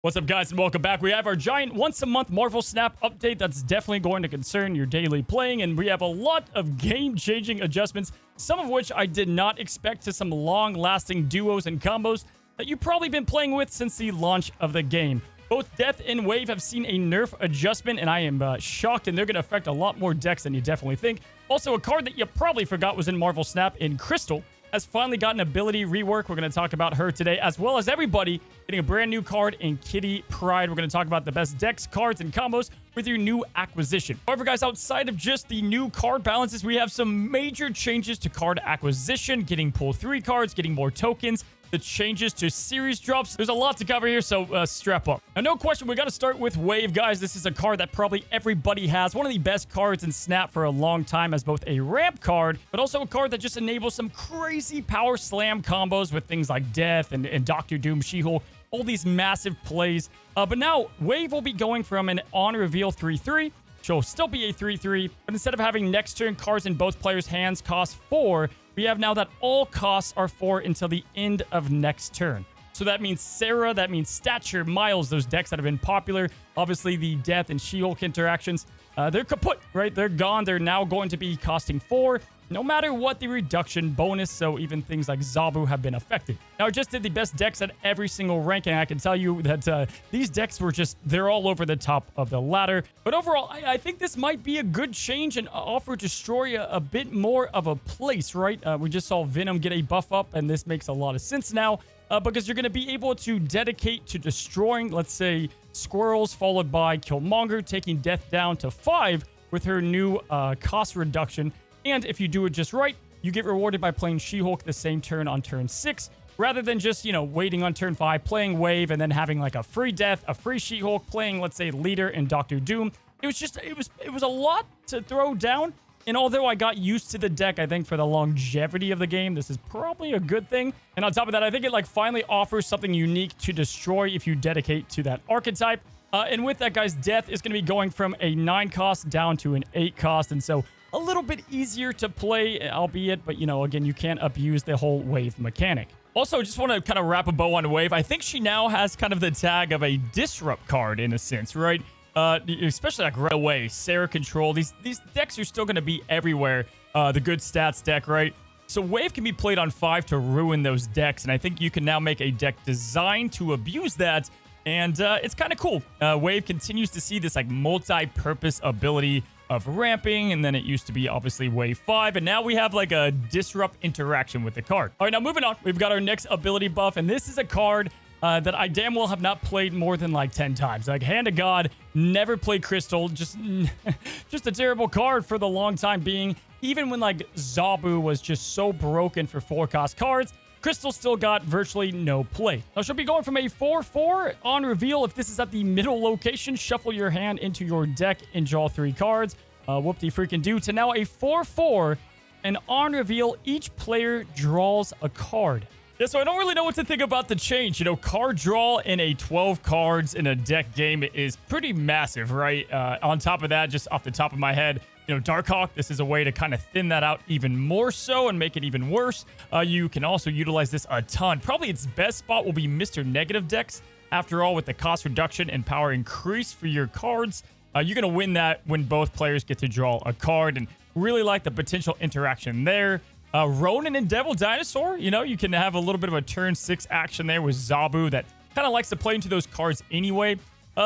What's up, guys, and welcome back. We have our giant once-a-month Marvel Snap update that's definitely going to concern your daily playing, and we have a lot of game-changing adjustments, some of which I did not expect, to some long-lasting duos and combos that you've probably been playing with since the launch of the game. Both Death and Wave have seen a nerf adjustment, and I am shocked, and they're going to affect a lot more decks than you definitely think. Also, a card that you probably forgot was in Marvel Snap in Crystal has finally gotten ability rework. We're going to talk about her today, as well as everybody getting a brand new card in Kitty Pryde. We're going to talk about the best decks, cards, and combos with your new acquisition. However, guys, outside of just the new card balances, we have some major changes to card acquisition, getting pull 3 cards, getting more tokens, the changes to series drops. There's a lot to cover here, so strap up. Now, no question, we got to start with Wave, guys. This is a card that probably everybody has. One of the best cards in Snap for a long time as both a ramp card, but also a card that just enables some crazy power slam combos with things like Death and Doctor Doom, She-Hulk, all these massive plays. But now, Wave will be going from an on-reveal 3-3. She'll still be a 3-3, but instead of having next turn cards in both players' hands cost 4, we have now that all costs are 4 until the end of next turn. So that means Sarah, that means Stature, Miles, those decks that have been popular. Obviously, the Death and She-Hulk interactions, they're kaput, right? They're gone. They're now going to be costing 4, no matter what the reduction bonus. So even things like Zabu have been affected. Now, I just did the best decks at every single ranking. I can tell you that these decks were they're all over the top of the ladder. But overall, I think this might be a good change and offer Destroy a bit more of a place, right? We just saw Venom get a buff up, and this makes a lot of sense now. Because you're going to be able to dedicate to destroying, let's say, Squirrels, followed by Killmonger, taking Death down to 5 with her new cost reduction. And if you do it just right, you get rewarded by playing She-Hulk the same turn on turn 6, rather than just, waiting on turn 5, playing Wave, and then having like a free Death, a free She-Hulk, playing, let's say, Leader and Doctor Doom. It was a lot to throw down. And although I got used to the deck, I think for the longevity of the game, this is probably a good thing. And on top of that, I think it finally offers something unique to destroy if you dedicate to that archetype. And with that, guys, Death is going to be going from a 9 cost down to an 8 cost. And so a little bit easier to play, albeit, but, again, you can't abuse the whole Wave mechanic. Also, just want to kind of wrap a bow on Wave. I think she now has kind of the tag of a disrupt card in a sense, right? Especially like right away, Sarah Control. These decks are still going to be everywhere. The good stats deck, right? So Wave can be played on 5 to ruin those decks, and I think you can now make a deck designed to abuse that, and it's kind of cool. Wave continues to see this like multi-purpose ability of ramping, and then it used to be obviously Wave 5, and now we have like a disrupt interaction with the card. All right, now moving on, we've got our next ability buff, and this is a card that I damn well have not played more than like 10 times. Like, hand to God, never played Crystal. Just a terrible card for the long time being. Even when like Zabu was just so broken for 4-cost cards, Crystal still got virtually no play. Now, she'll be going from a 4-4 on reveal. If this is at the middle location, shuffle your hand into your deck and draw 3 cards. Whoop-de-freaking-do. To now a 4-4, and on reveal, each player draws a card. Yeah, so I don't really know what to think about the change. Card draw in a 12 cards in a deck game is pretty massive, right? On top of that, just off the top of my head, Darkhawk, this is a way to kind of thin that out even more so and make it even worse. You can also utilize this a ton. Probably its best spot will be Mr. Negative decks. After all, with the cost reduction and power increase for your cards, you're going to win that when both players get to draw a card, and really like the potential interaction there. Ronin and Devil Dinosaur, you can have a little bit of a turn 6 action there with Zabu that kind of likes to play into those cards anyway.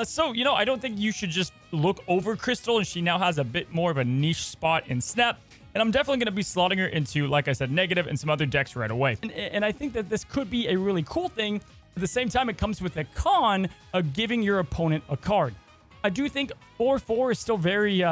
So, I don't think you should just look over Crystal, and she now has a bit more of a niche spot in Snap. And I'm definitely going to be slotting her into, like I said, Negative and some other decks right away. And I think that this could be a really cool thing. At the same time, it comes with the con of giving your opponent a card. I do think 4-4 is still very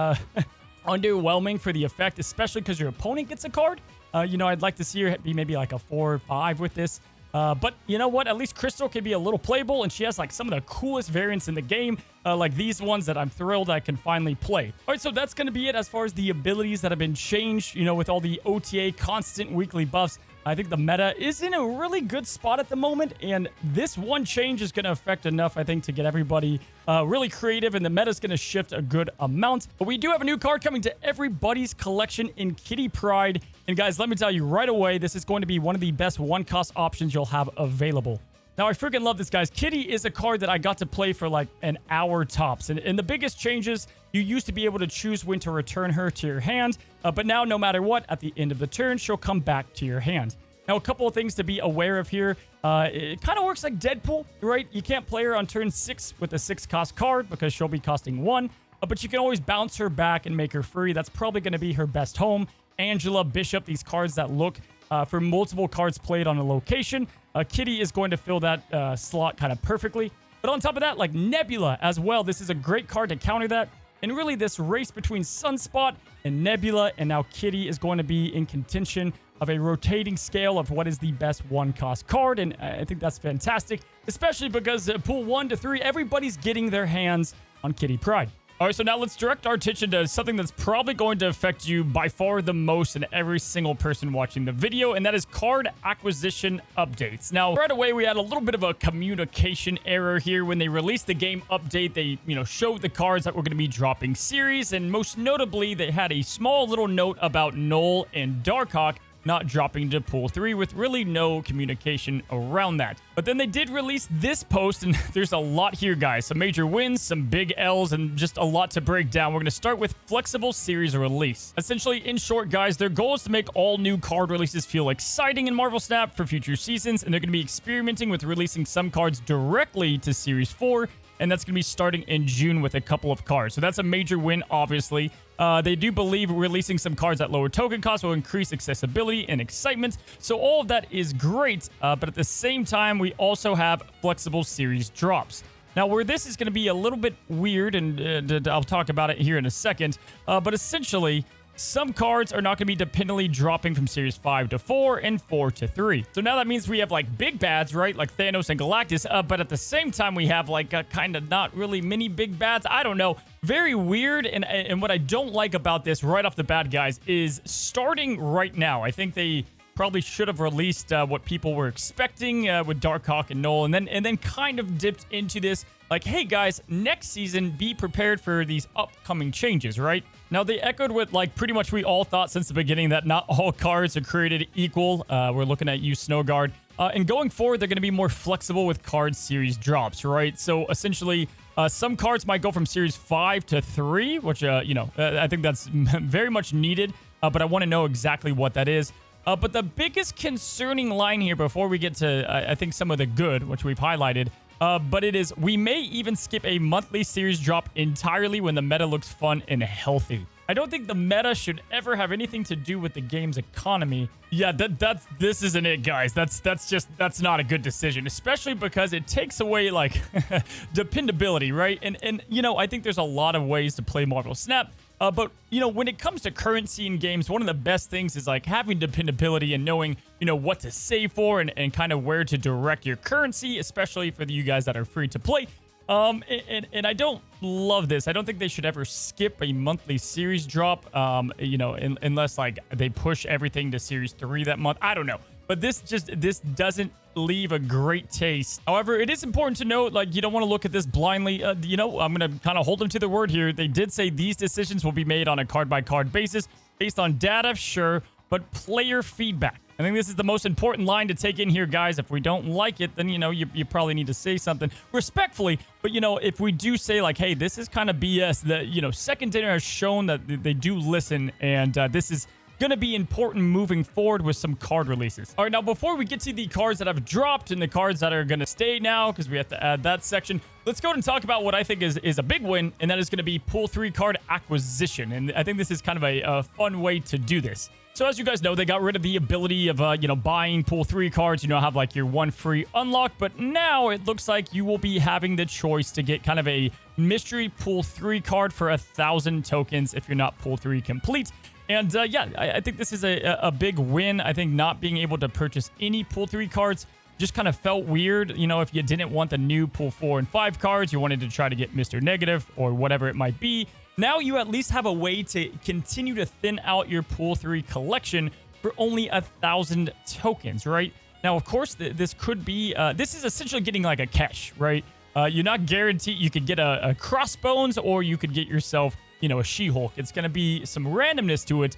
underwhelming for the effect, especially because your opponent gets a card. I'd like to see her be maybe like a 4-5 with this. But you know what? At least Crystal can be a little playable, and she has like some of the coolest variants in the game, like these ones that I'm thrilled I can finally play. All right, so that's going to be it as far as the abilities that have been changed, with all the OTA constant weekly buffs. I think the meta is in a really good spot at the moment, and this one change is going to affect enough, I think, to get everybody really creative, and the meta is going to shift a good amount. But we do have a new card coming to everybody's collection in Kitty Pryde, and guys, let me tell you right away, this is going to be one of the best 1-cost options you'll have available. Now, I freaking love this, guys. Kitty is a card that I got to play for like an hour tops. And the biggest changes, you used to be able to choose when to return her to your hand. But now, no matter what, at the end of the turn, she'll come back to your hand. Now, a couple of things to be aware of here. It kind of works like Deadpool, right? You can't play her on turn 6 with a 6-cost card because she'll be costing 1. But you can always bounce her back and make her free. That's probably going to be her best home. Angela, Bishop, these cards that look for multiple cards played on a location. Kitty is going to fill that slot kind of perfectly. But on top of that, like Nebula as well, this is a great card to counter that. And really, this race between Sunspot and Nebula and now Kitty is going to be in contention of a rotating scale of what is the best 1-cost card. And I think that's fantastic, especially because pool 1 to 3, everybody's getting their hands on Kitty Pryde. All right, so now let's direct our attention to something that's probably going to affect you by far the most and every single person watching the video, and that is card acquisition updates. Now, right away, we had a little bit of a communication error here. When they released the game update, they, showed the cards that were going to be dropping series, and most notably, they had a small little note about Null and Darkhawk not dropping to pool 3 with really no communication around that. But then they did release this post, and there's a lot here, guys. Some major wins, some big L's, and just a lot to break down. We're going to start with Flexable series release. Essentially, in short, guys, their goal is to make all new card releases feel exciting in Marvel Snap for future seasons, and they're going to be experimenting with releasing some cards directly to Series 4, and that's going to be starting in June with a couple of cards. So that's a major win, obviously. They do believe releasing some cards at lower token costs will increase accessibility and excitement. So all of that is great, but at the same time, we also have Flexible series drops. Now, where this is going to be a little bit weird, and I'll talk about it here in a second, but essentially, some cards are not going to be dependently dropping from Series 5 to 4 and 4 to 3. So now that means we have like big bads, right? Like Thanos and Galactus. But at the same time, we have like kind of not really many big bads. I don't know. Very weird. And what I don't like about this right off the bat, guys, is starting right now. I think they probably should have released what people were expecting with Darkhawk and Null, and then kind of dipped into this like, hey guys, next season be prepared for these upcoming changes, right? Now they echoed what like pretty much we all thought since the beginning, that not all cards are created equal. We're looking at you, Snowguard. And going forward, they're going to be more flexible with card series drops, right? So essentially, some cards might go from Series 5 to 3, which, I think that's very much needed, but I want to know exactly what that is. But the biggest concerning line here before we get to, I think, some of the good, which we've highlighted, but it is, we may even skip a monthly series drop entirely when the meta looks fun and healthy. I don't think the meta should ever have anything to do with the game's economy. Yeah, this isn't it, guys. That's not a good decision, especially because it takes away like dependability, right? And I think there's a lot of ways to play Marvel Snap. But, when it comes to currency in games, one of the best things is like having dependability and knowing, what to save for and kind of where to direct your currency, especially for you guys that are free to play. And I don't love this. I don't think they should ever skip a monthly series drop, unless like they push everything to Series 3 that month. I don't know. But this doesn't leave a great taste. However, it is important to note, like, you don't want to look at this blindly. I'm going to kind of hold them to the word here. They did say these decisions will be made on a card-by-card basis based on data, sure, but player feedback. I think this is the most important line to take in here, guys. If we don't like it, then, you probably need to say something respectfully. But, if we do say, like, hey, this is kind of BS, that, Second Dinner has shown that they do listen, and this is going to be important moving forward with some card releases. All right, now before we get to the cards that have dropped and the cards that are going to stay now, because we have to add that section, let's go ahead and talk about what I think is a big win, and that is going to be Pool 3 card acquisition. And I think this is kind of a fun way to do this. So as you guys know, they got rid of the ability of, buying Pool 3 cards, have like your one free unlock, but now it looks like you will be having the choice to get kind of a mystery Pool 3 card for 1,000 tokens if you're not Pool 3 complete. And I think this is a big win. I think not being able to purchase any Pool 3 cards just kind of felt weird. If you didn't want the new Pool 4 and 5 cards, you wanted to try to get Mr. Negative or whatever it might be. Now you at least have a way to continue to thin out your Pool 3 collection for only 1,000 tokens, right? Now, of course, this could be, this is essentially getting like a cache, right? You're not guaranteed. You could get a Crossbones or you could get yourself, a She-Hulk. It's going to be some randomness to it,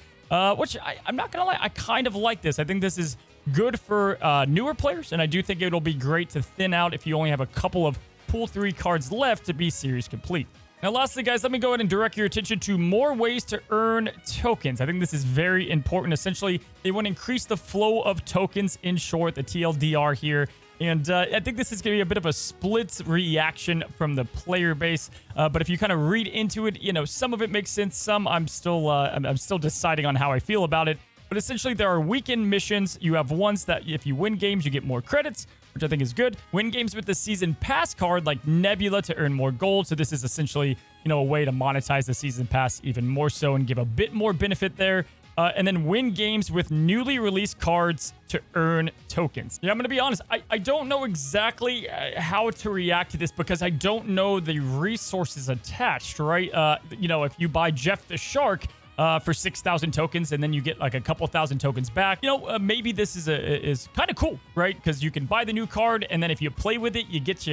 which I'm not going to lie, I kind of like this. I think this is good for newer players, and I do think it'll be great to thin out if you only have a couple of Pool 3 cards left to be series complete. Now, lastly, guys, let me go ahead and direct your attention to more ways to earn tokens. I think this is very important. Essentially, they want to increase the flow of tokens, in short, the TLDR here. And I think this is going to be a bit of a split reaction from the player base. But if you kind of read into it, you know, some of it makes sense. Some I'm still deciding on how I feel about it. But essentially, there are weekend missions. You have ones that if you win games, you get more credits, which I think is good. Win games with the season pass card like Nebula to earn more gold. So this is essentially, you know, a way to monetize the season pass even more so and give a bit more benefit there. And then win games with newly released cards to earn tokens. Yeah, I'm going to be honest. I don't know exactly how to react to this because I don't know the resources attached, right? You know, if you buy Jeff the Shark for 6,000 tokens and then you get like a couple thousand tokens back, you know, maybe this is kind of cool, right? Because you can buy the new card and then if you play with it, you get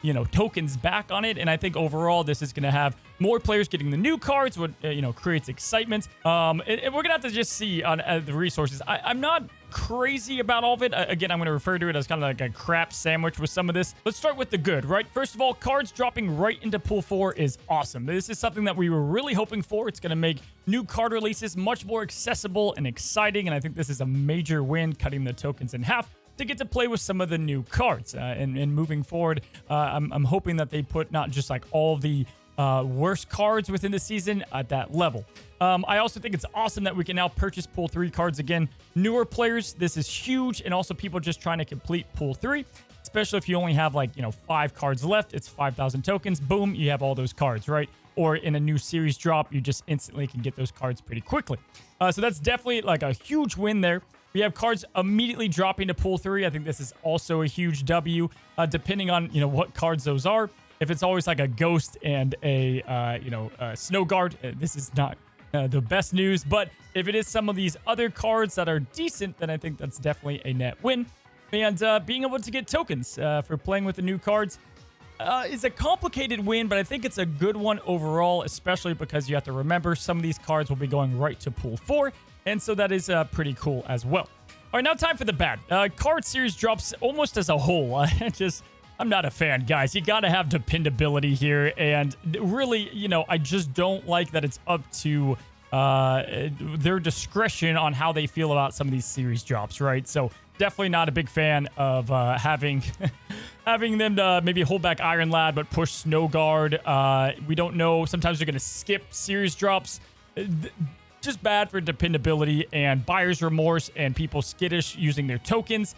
you know, tokens back on it. And I think overall, this is going to have more players getting the new cards, what, you know, creates excitement. And we're going to have to just see on the resources. I'm not crazy about all of it. Again, I'm going to refer to it as kind of like a crap sandwich with some of this. Let's start with the good, right? First of all, cards dropping right into Pool 4 is awesome. This is something that we were really hoping for. It's going to make new card releases much more accessible and exciting. And I think this is a major win, cutting the tokens in half to get to play with some of the new cards. And moving forward, I'm hoping that they put not just like all the worst cards within the season at that level. I also think it's awesome that we can now purchase Pool 3 cards again. Newer players, this is huge. And also people just trying to complete Pool 3, especially if you only have like, you know, 5 cards left. It's 5,000 tokens. Boom, you have all those cards, right? Or in a new series drop, you just instantly can get those cards pretty quickly. So that's definitely like a huge win there. We have cards immediately dropping to Pool 3. I think this is also a huge W, depending on, you know, what cards those are. If it's always like a Ghost and a, you know, Snow Guard, this is not the best news. But if it is some of these other cards that are decent, then I think that's definitely a net win. And being able to get tokens for playing with the new cards is a complicated win, but I think it's a good one overall, especially because you have to remember some of these cards will be going right to Pool 4. And so that is pretty cool as well. All right, now time for the bad. Card series drops almost as a whole. I'm not a fan, guys. You got to have dependability here. And really, you know, I just don't like that it's up to their discretion on how they feel about some of these series drops, right? So definitely not a big fan of having them to maybe hold back Iron Lad, but push Snow Guard. We don't know. Sometimes they're going to skip series drops. Just bad for dependability and buyer's remorse and people skittish using their tokens.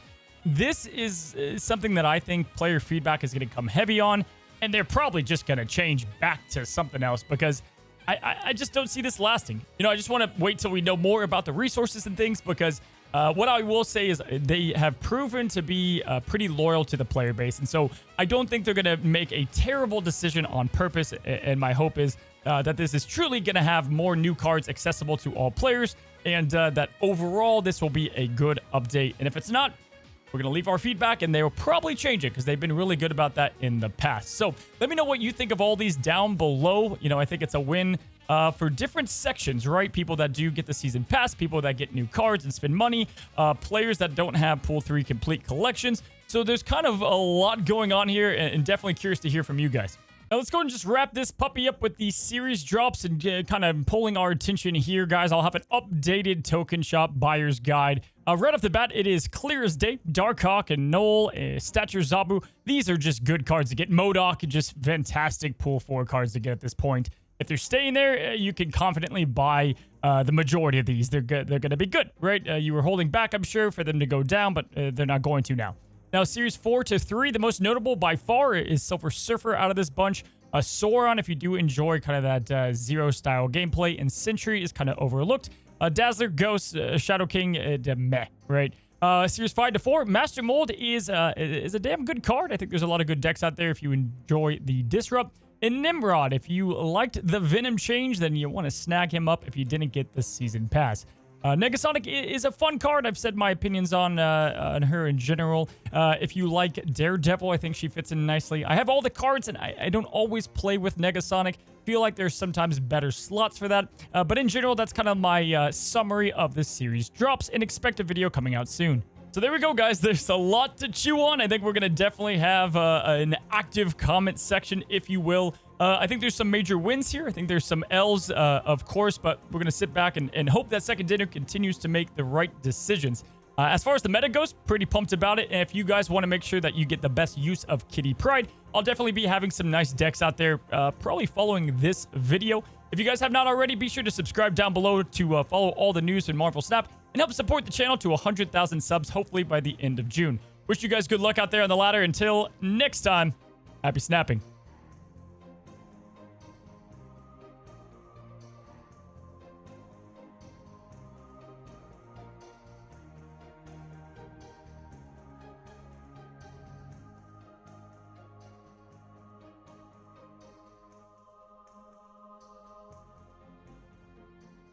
This is something that I think player feedback is going to come heavy on, and they're probably just going to change back to something else because I just don't see this lasting. You know, I just want to wait till we know more about the resources and things because what I will say is they have proven to be pretty loyal to the player base. And so I don't think they're going to make a terrible decision on purpose. And my hope is that this is truly going to have more new cards accessible to all players and that overall this will be a good update. And if it's not, we're going to leave our feedback and they will probably change it because they've been really good about that in the past. So let me know what you think of all these down below. You know, I think it's a win for different sections, right? People that do get the season pass, people that get new cards and spend money, players that don't have Pool 3 complete collections. So there's kind of a lot going on here and definitely curious to hear from you guys. Now let's go and just wrap this puppy up with the series drops and kind of pulling our attention here, guys. I'll have an updated token shop buyer's guide. Right off the bat, it is clear as day. Darkhawk and Knoll, Stature Zabu. These are just good cards to get. MODOK, just fantastic Pool 4 cards to get at this point. If they're staying there, you can confidently buy the majority of these. They're going to be good, right? You were holding back, I'm sure, for them to go down, but they're not going to now. Now, Series 4 to 3, the most notable by far is Silver Surfer out of this bunch. Sauron, if you do enjoy kind of that Zero-style gameplay, and Sentry is kind of overlooked. Dazzler, Ghost, Shadow King, meh, right? Series 5 to 4, Master Mold is a damn good card. I think there's a lot of good decks out there if you enjoy the Disrupt. And Nimrod, if you liked the Venom change, then you want to snag him up if you didn't get the Season Pass. Negasonic is a fun card. I've said my opinions on her in general. If you like Daredevil, I think she fits in nicely. I have all the cards, and I don't always play with Negasonic. Feel like there's sometimes better slots for that. But in general, that's kind of my summary of this series drops, and expect a video coming out soon. So there we go, guys. There's a lot to chew on. I think we're going to definitely have an active comment section, if you will. I think there's some major wins here. I think there's some L's, of course, but we're going to sit back and hope that Second Dinner continues to make the right decisions. As far as the meta goes, pretty pumped about it. And if you guys want to make sure that you get the best use of Kitty Pryde, I'll definitely be having some nice decks out there, probably following this video. If you guys have not already, be sure to subscribe down below to follow all the news in Marvel Snap and help support the channel to 100,000 subs, hopefully by the end of June. Wish you guys good luck out there on the ladder. Until next time, happy snapping.